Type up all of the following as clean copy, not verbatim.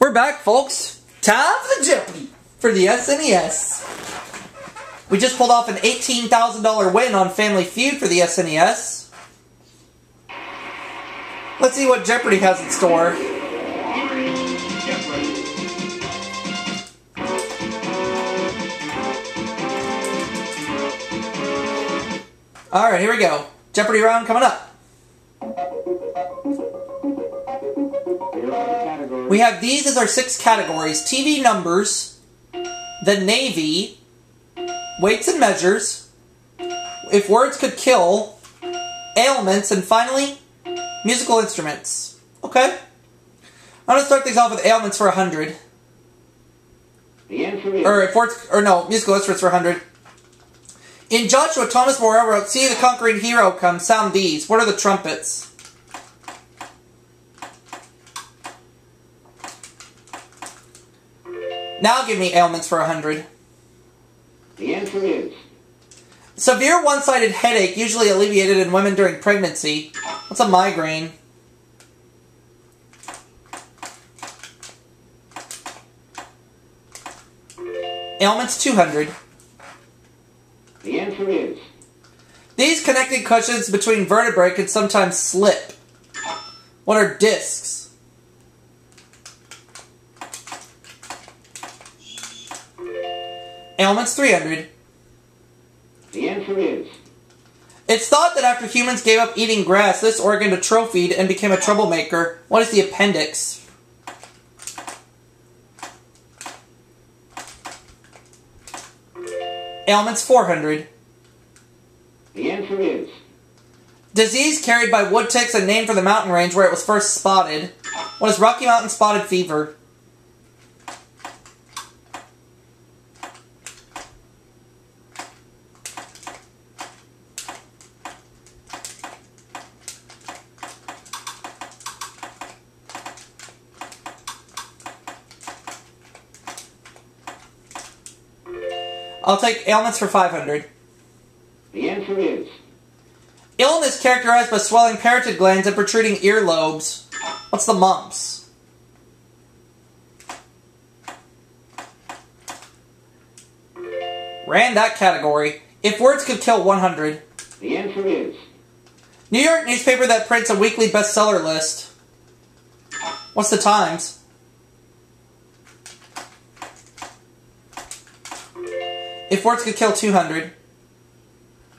We're back, folks. Time for the Jeopardy for the SNES. We just pulled off an $18,000 win on Family Feud for the SNES. Let's see what Jeopardy has in store. Alright, here we go. Jeopardy round coming up. We have these as our 6 categories. TV numbers, the Navy, weights and measures, if words could kill, ailments, and finally, musical instruments. Okay. I'm going to start these off with ailments for 100. The answer is... musical instruments for 100. In Joshua, Thomas More wrote, "See the conquering hero come, sound these. What are the trumpets?" Now give me ailments for 100. The answer is... Severe one-sided headache, usually alleviated in women during pregnancy. What's a migraine? Ailments 200. The answer is... These connecting cushions between vertebrae can sometimes slip. What are discs? Ailments 300. The answer is... It's thought that after humans gave up eating grass, this organ atrophied and became a troublemaker. What is the appendix? Ailments 400. The answer is... Disease carried by wood ticks and named for the mountain range where it was first spotted. What is Rocky Mountain spotted fever? I'll take ailments for 500. The answer is... Illness characterized by swelling parotid glands and protruding earlobes. What's the mumps? Ran that category. If words could kill 100. The answer is... New York newspaper that prints a weekly bestseller list. What's the Times? If words could kill 200.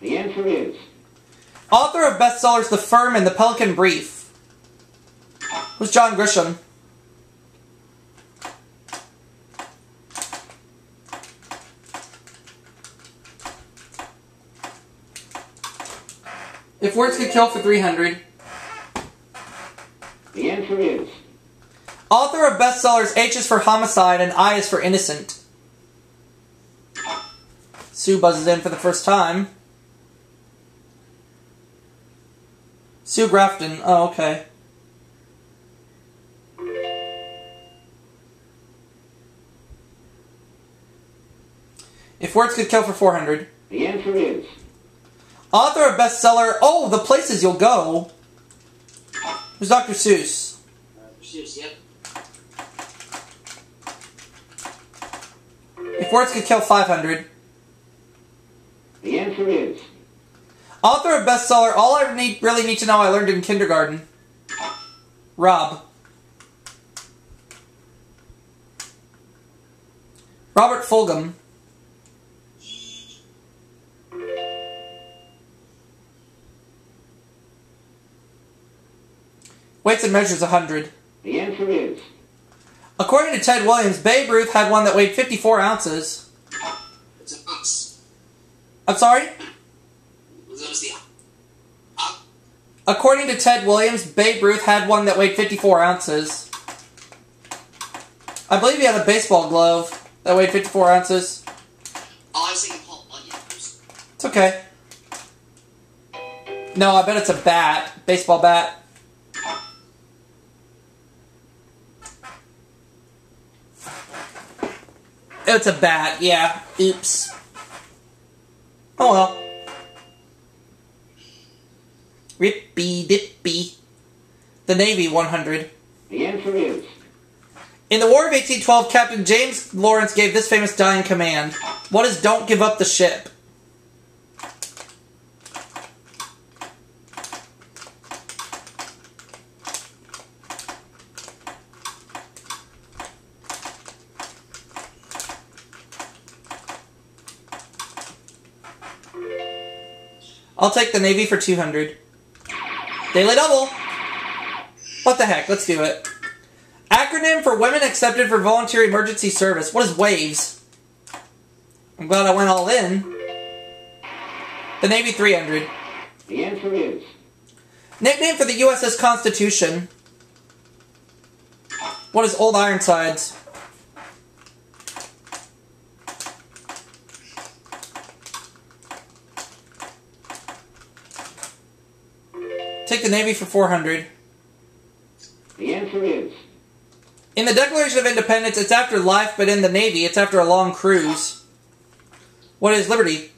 The answer is... Author of bestsellers The Firm and The Pelican Brief. Who's John Grisham? If words could kill for 300. The answer is... Author of bestsellers H is for Homicide and I is for Innocent. Sue buzzes in for the first time. Sue Grafton. Oh, okay. If words could kill for 400. The answer is... Author of bestseller, Oh, The Places You'll Go. Who's Dr. Seuss? Seuss, yep. If words could kill 500. The answer is... Author of bestseller, All I Really Need to Know I Learned in Kindergarten. Rob. Robert Fulgham. Weights and measures 100. The answer is... According to Ted Williams, Babe Ruth had one that weighed 54 ounces. It's an ounce. I'm sorry? According to Ted Williams, Babe Ruth had one that weighed 54 ounces. I believe he had a baseball glove that weighed 54 ounces. Oh, I was thinking Paul Bunyan. It's okay. No, I bet it's a bat. Baseball bat. It's a bat, yeah. Oops. Oh well. Rippy dippy. The Navy 100. The answer is... In the War of 1812, Captain James Lawrence gave this famous dying command. What is "Don't give up the ship"? I'll take the Navy for 200. Daily double! What the heck, let's do it. Acronym for Women Accepted for Voluntary Emergency Service. What is WAVES? I'm glad I went all in. The Navy 300. The answer is Nickname for the USS Constitution. What is Old Ironsides? Take the Navy for 400. the answer is In the Declaration of Independence, it's after life, but in the Navy, it's after a long cruise. What is liberty?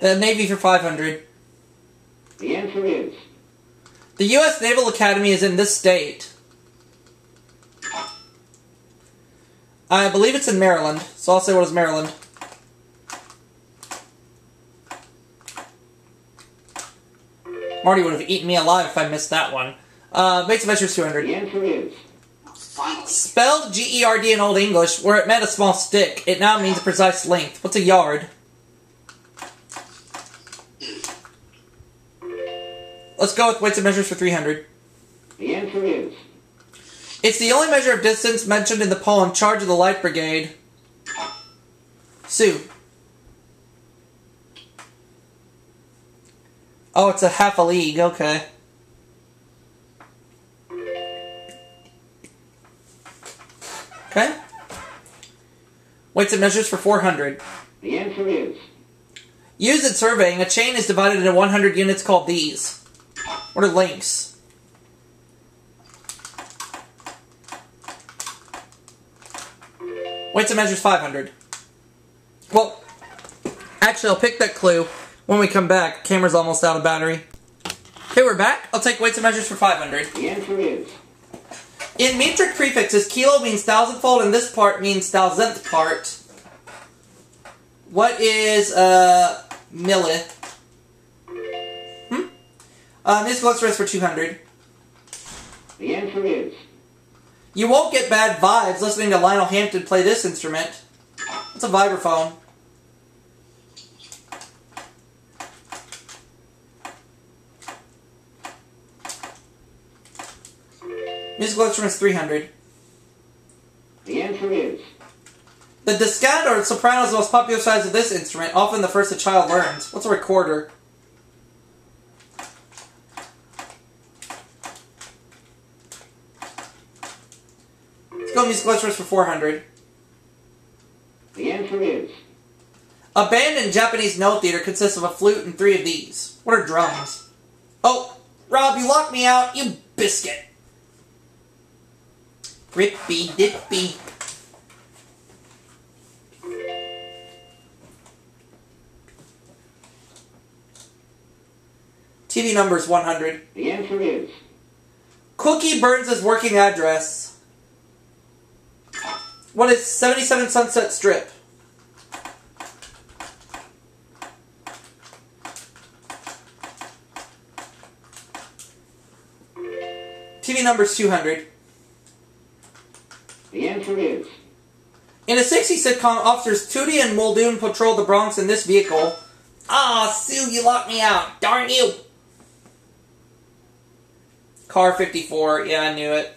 The Navy for 500. the answer is The U.S. Naval Academy is in this state. I believe it's in Maryland, so I'll say what is Maryland. Marty would have eaten me alive if I missed that one. Weights and measures 200. the answer is Finally. Spelled G-E-R-D in Old English, where it meant a small stick, it now means a precise length. What's a yard? Let's go with weights and measures for 300. the answer is It's the only measure of distance mentioned in the poem Charge of the Light Brigade. Sue. Oh, it's a half a league, okay. Okay. Weights and measures for 400. the answer is Used in surveying, a chain is divided into 100 units called these. What are links? Weights and measures 500. Well, actually, I'll pick that clue when we come back. Camera's almost out of battery. Okay, we're back. I'll take weights and measures for 500. the answer is In metric prefixes, kilo means thousandfold, and this part means thousandth part. What is, millith? Musical instruments for 200. the answer is You won't get bad vibes listening to Lionel Hampton play this instrument. It's a vibraphone. Musical instruments 300. the answer is The descant or soprano is the most popular size of this instrument, often the first a child learns. What's a recorder? Let's go musical instruments for 400. the answer is A band in Japanese note theater consists of a flute and 3 of these. What are drums? Oh, Rob, you locked me out, you biscuit. Rippy dippy. TV number is 100. the answer is Cookie Burns' working address. What is 77 Sunset Strip? TV number is 200. the answer is In a 60s sitcom, officers Tootie and Muldoon patrol the Bronx in this vehicle. Ah, Sue, you locked me out. Darn you. Car 54. Yeah, I knew it.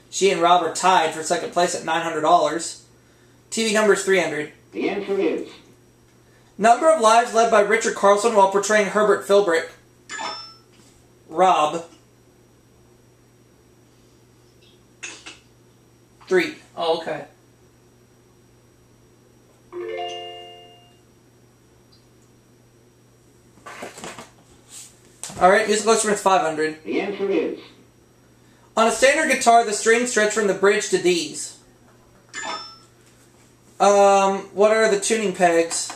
She and Rob are tied for second place at $900. TV number is 300. the answer is Number of lives led by Richard Carlson while portraying Herbert Philbrick. Rob. 3. Oh, okay. Alright, musical instruments 500. the answer is On a standard guitar, the strings stretch from the bridge to these. What are the tuning pegs?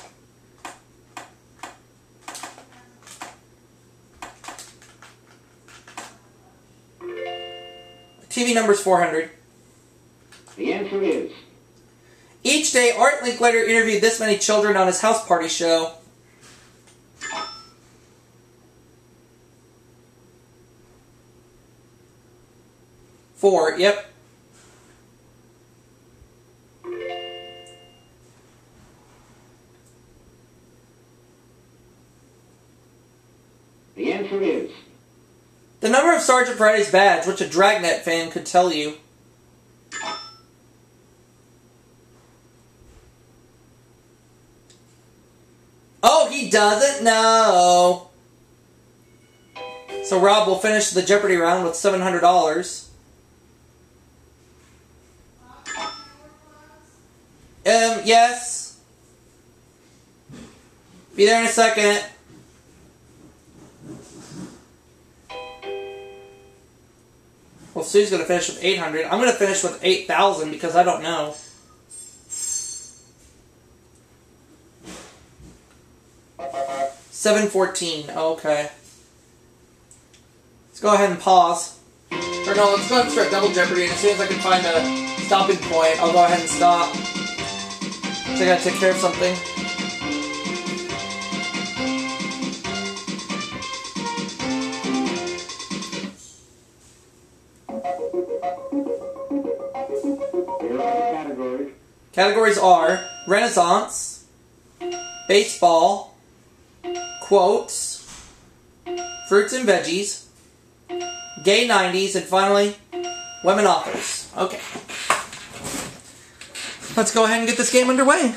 TV number's 400. The answer is Each day, Art Linklater interviewed this many children on his house party show. Four, yep. the answer is The number of Sergeant Friday's badge, which a Dragnet fan could tell you. Oh, he doesn't know. So Rob will finish the Jeopardy round with $700. Yes. Be there in a second. Well, Sue's going to finish with 800. I'm going to finish with 8,000 because I don't know. $714. Okay. Let's go ahead and pause. Or no, let's go ahead and start Double Jeopardy, and as soon as I can find a stopping point, I'll go ahead and stop. So I gotta take care of something. Here are the categories. Categories are Renaissance, Baseball, Quotes, Fruits and Veggies, Gay 90s, and finally, Women Authors. Okay. Let's go ahead and get this game underway.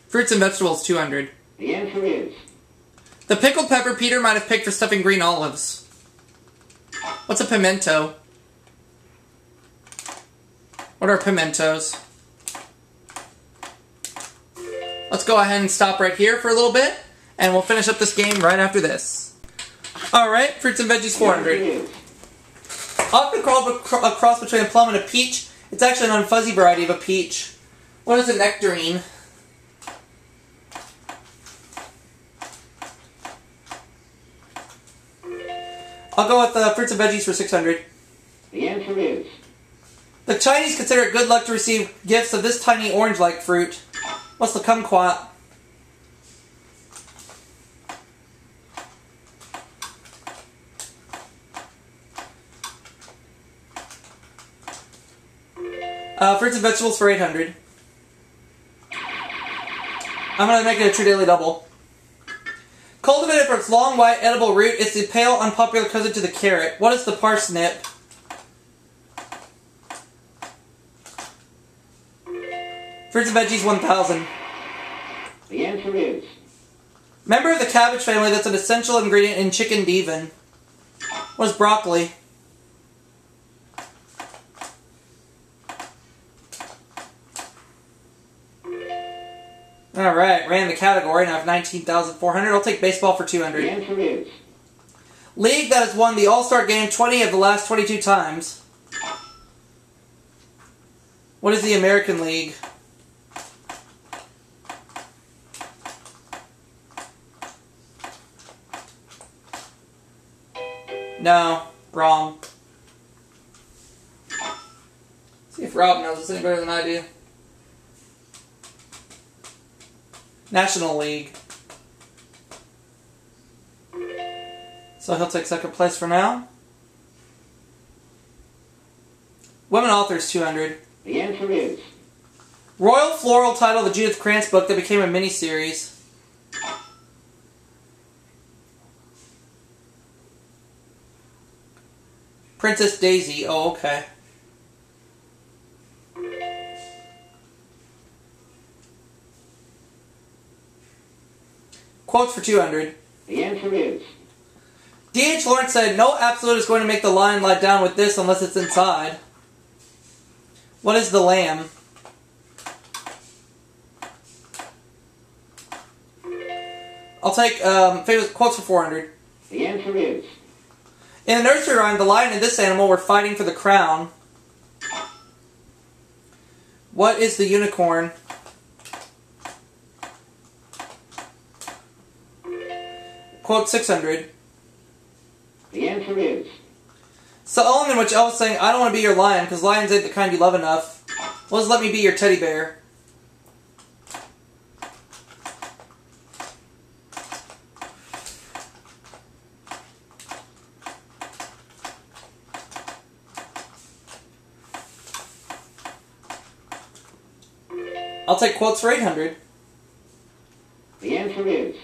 Fruits and Vegetables, 200. The answer is The pickled pepper Peter might have picked for stuffing green olives. What's a pimento? What are pimentos? Let's go ahead and stop right here for a little bit, and we'll finish up this game right after this. Alright, Fruits and Veggies, 400. Often called a cross between a plum and a peach, it's actually an unfuzzy variety of a peach. What is a nectarine? I'll go with Fruits and Veggies for 600. The answer is The Chinese consider it good luck to receive gifts of this tiny orange-like fruit. What's the kumquat? Fruits and Vegetables for 800. I'm going to make it a true daily double. Cultivated for its long, white, edible root, it's the pale, unpopular cousin to the carrot. What is the parsnip? Fruits and Veggies, 1000. the answer is Member of the cabbage family that's an essential ingredient in chicken divin. What is broccoli? Alright, ran the category and I have 19,400. I'll take baseball for 200. the answer is League that has won the All-Star Game 20 of the last 22 times. What is the American League? No, wrong. See if Rob knows this any better than I do. National League. So he'll take second place for now. Women Authors, 200. the answer is Royal Floral title of the Judith Krantz book that became a miniseries. Princess Daisy. Oh, okay. Quotes for 200. the answer is D.H. Lawrence said, "No absolute is going to make the lion lie down with this unless it's inside." What is the lamb? I'll take favorite quotes for 400. the answer is In the nursery rhyme, the lion and this animal were fighting for the crown. What is the unicorn? Quote 600. the answer is So Owen, in which I was saying, I don't want to be your lion, because lions ain't the kind you love enough. Well, just let me be your teddy bear. I'll take quotes for 800. The answer is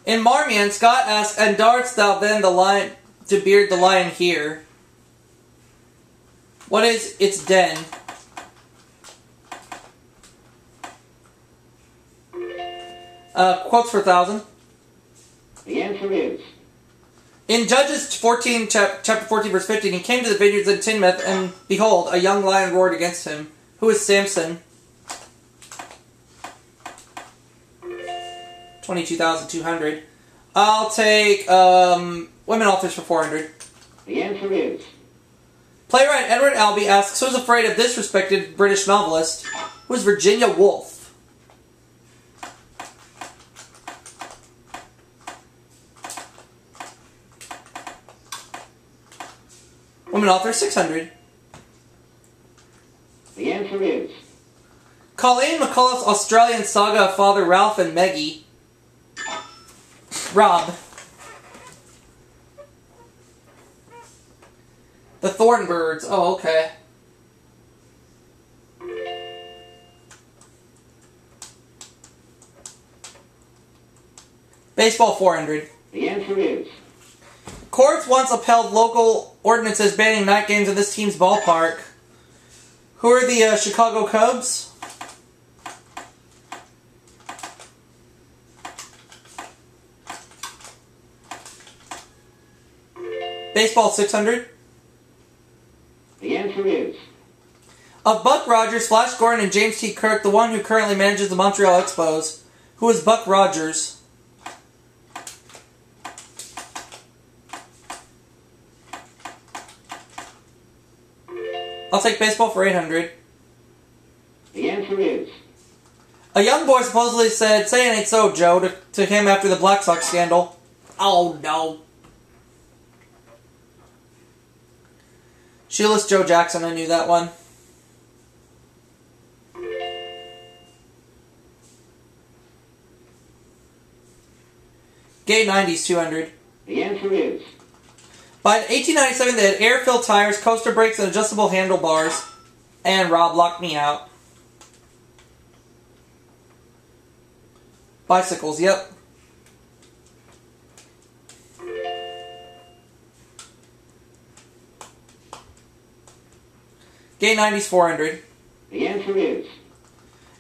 In Marmion, Scott asks, and darts thou then the lion to beard the lion here? What is its den? Quotes for 1,000. the answer is In Judges 14, chapter 14, verse 15, he came to the vineyards in Tinmouth, and behold, a young lion roared against him. Who is Samson? 22,200. I'll take women authors for 400. the answer is Playwright Edward Albee asks, who's afraid of this respected British novelist? Who is Virginia Woolf? Women author 600. the answer is Colleen McCullough's Australian saga of Father Ralph and Meggie. Rob. The Thornbirds. Oh, okay. Baseball 400. the answer is Courts once upheld local ordinances banning night games in this team's ballpark. Who are the Chicago Cubs? Baseball 600. the answer is Of Buck Rogers, Flash Gordon, and James T. Kirk, the one who currently manages the Montreal Expos. Who is Buck Rogers? I'll take baseball for 800. the answer is A young boy supposedly said, "Say it ain't so, Joe," to him after the Black Sox scandal. Oh, no. Shoeless Joe Jackson, I knew that one. Gay 90s, 200. the answer is By 1897, they had air-filled tires, coaster brakes, and adjustable handlebars. And Rob locked me out. Bicycles, yep. Gay 90s, 400. the answer is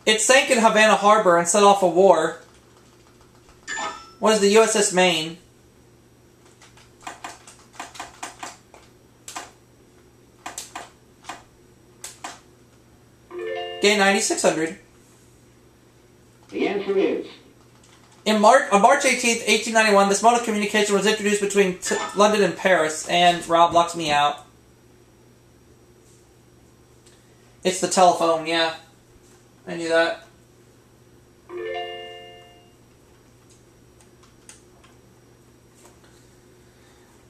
It sank in Havana Harbor and set off a war. What is the USS Maine? Gay 9600. the answer is On March 18th, 1891, this mode of communication was introduced between London and Paris, and Rob locks me out. It's the telephone, yeah. I knew that.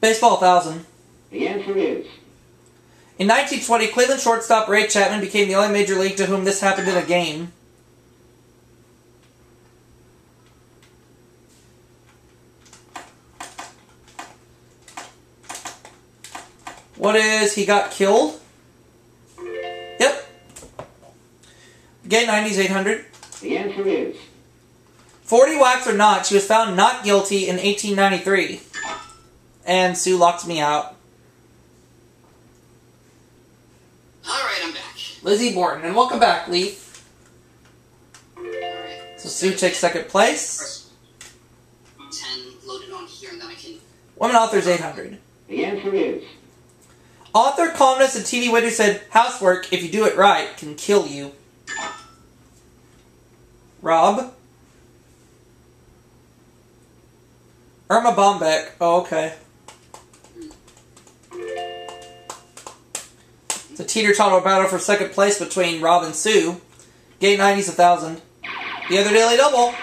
Baseball 1000. the answer is In 1920, Cleveland shortstop Ray Chapman became the only major league to whom this happened in a game. What is, he got killed? Yep. Gay 90s, 800. the answer is 40 whacks or not, she was found not guilty in 1893. And Sue locks me out. Alright, I'm back. Lizzie Borton, and welcome back, Lee. Alright. So Sue takes second place. First 10 loaded on here, and then I can... Women authors, 800. the answer is Author, columnist, and TV wit who said, "Housework, if you do it right, can kill you." Rob? Irma Bombeck. Oh, okay. It's a teeter-totter battle for second place between Rob and Sue. Gay 90s, 1,000. The other Daily Double.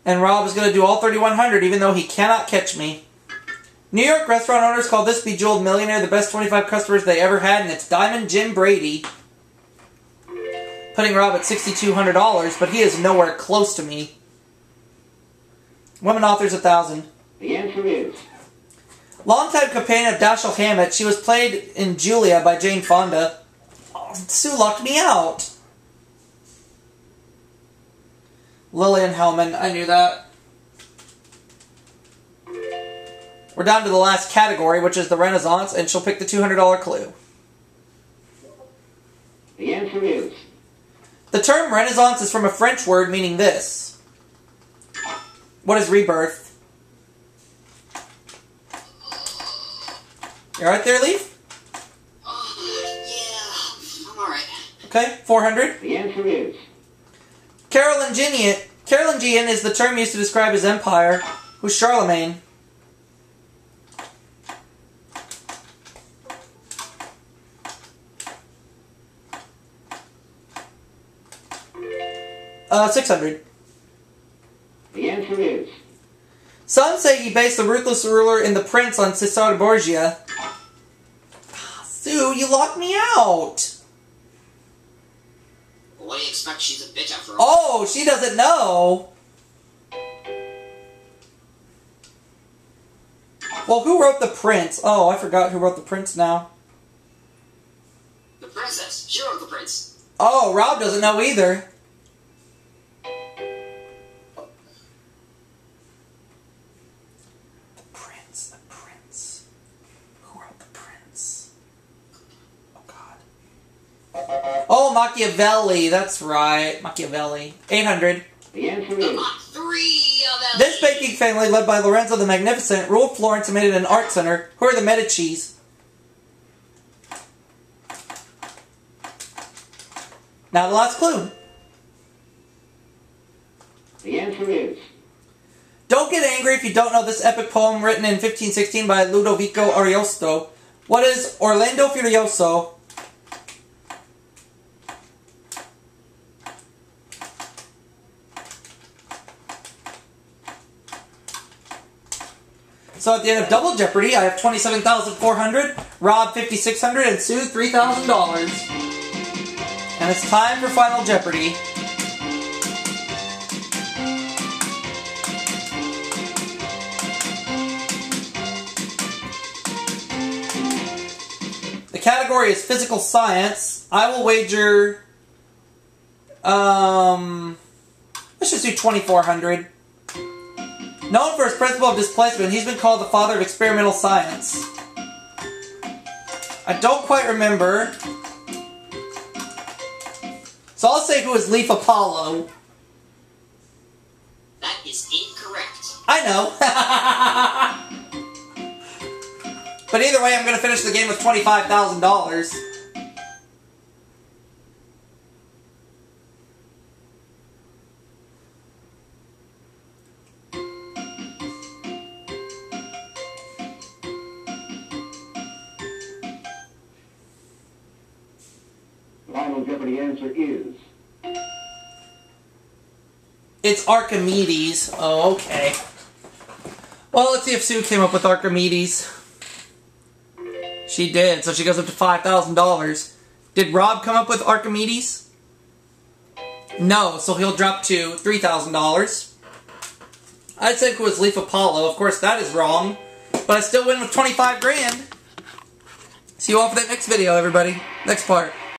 And Rob is going to do all 3,100, even though he cannot catch me. New York restaurant owners call this bejeweled millionaire the best 25 customers they ever had, and it's Diamond Jim Brady. Putting Rob at $6,200, but he is nowhere close to me. Women authors, 1,000. The answer is... Longtime companion of Dashiell Hammett, she was played in Julia by Jane Fonda. Oh, Sue locked me out. Lillian Hellman, I knew that. We're down to the last category, which is the Renaissance, and she'll pick the $200 clue. The answer is... The term Renaissance is from a French word meaning this. What is rebirth? You alright there, Leaf? Yeah, I'm alright. Okay, 400. The answer is... Carolingian is the term used to describe his empire. Who's Charlemagne? $600. The answer is... Some say he based the ruthless ruler in The Prince on Cesare Borgia. Sue, you locked me out! What do you expect? She's a bitch after all. Oh, she doesn't know! Well, who wrote The Prince? Oh, I forgot who wrote The Prince now. The princess. She wrote The Prince. Oh, Rob doesn't know either. The Prince. Who wrote The Prince? Oh, God. Oh, Machiavelli. That's right. Machiavelli. 800. The answer The is... Mach 3 of that. This banking family, led by Lorenzo the Magnificent, ruled Florence and made it an art center. Who are the Medicis? Now the last clue. The answer is... Don't get angry if you don't know this epic poem written in 1516 by Ludovico Ariosto. What is Orlando Furioso? So at the end of Double Jeopardy, I have $27,400, Rob $5,600, and Sue $3,000. And it's time for Final Jeopardy. The category is physical science. I will wager, let's just do $2,400. Known for his principle of displacement, he's been called the father of experimental science. I don't quite remember. So I'll say who is Leaf Apollo. That is incorrect. I know. But either way, I'm going to finish the game with $25,000. Final Jeopardy answer is... It's Archimedes. Oh, okay. Well, let's see if Sue came up with Archimedes. She did, so she goes up to $5,000. Did Rob come up with Archimedes? No, so he'll drop to $3,000. I'd say it was Leaf Apollo. Of course, that is wrong. But I still win with 25 grand. See you all for that next video, everybody. Next part.